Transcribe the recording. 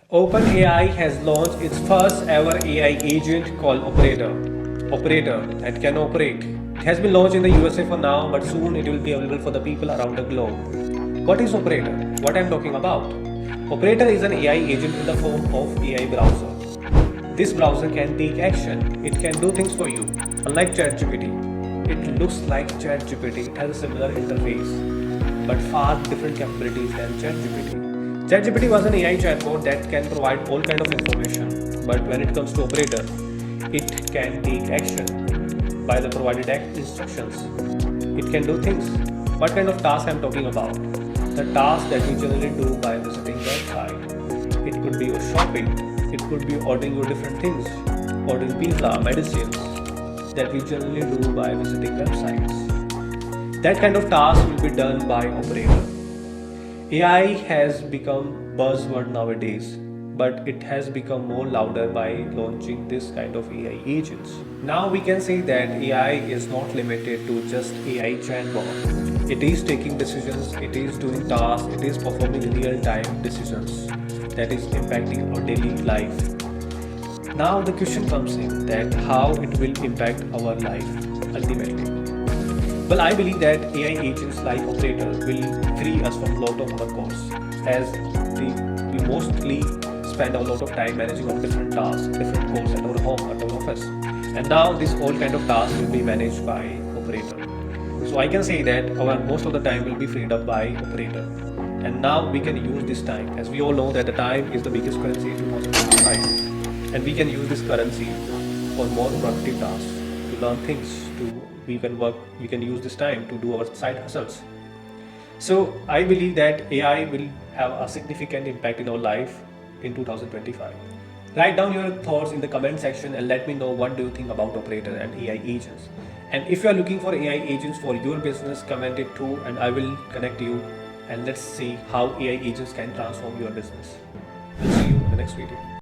OpenAI has launched its first ever AI agent called Operator. Operator that can operate. It has been launched in the USA for now, but soon it will be available for the people around the globe. What is Operator? What I'm talking about? Operator is an AI agent in the form of AI browser. This browser can take action. It can do things for you. Unlike ChatGPT, it looks like ChatGPT. It has a similar interface, but far different capabilities than ChatGPT. ChatGPT was an AI chatbot that can provide all kind of information, but when it comes to Operator, it can take action by the provided instructions. It can do things. What kind of task I'm talking about? The task that we generally do by visiting website. It could be your shopping. It could be ordering your different things, ordering pizza, medicines that we generally do by visiting websites. That kind of task will be done by Operator. AI has become buzzword nowadays, but it has become more louder by launching this kind of AI agents. Now we can say that AI is not limited to just AI chatbot. It is taking decisions, it is doing tasks, it is performing real-time decisions that is impacting our daily life. Now the question comes in that how it will impact our life ultimately. Well, I believe that AI agents like Operator will free us from a lot of our costs, as we mostly spend a lot of time managing on different tasks, different courses at our home, at our office. And now this all kind of tasks will be managed by Operator. So I can say that our most of the time will be freed up by Operator. And now we can use this time, as we all know that the time is the biggest currency in 2025. And we can use this currency for more productive tasks, to learn things, we can work, we can use this time to do our side hustles. So I believe that AI will have a significant impact in our life in 2025. Write down your thoughts in the comment section and let me know what do you think about Operator and AI agents. And if you are looking for AI agents for your business, comment it too and I will connect you, and let's see how AI agents can transform your business. We'll see you in the next video.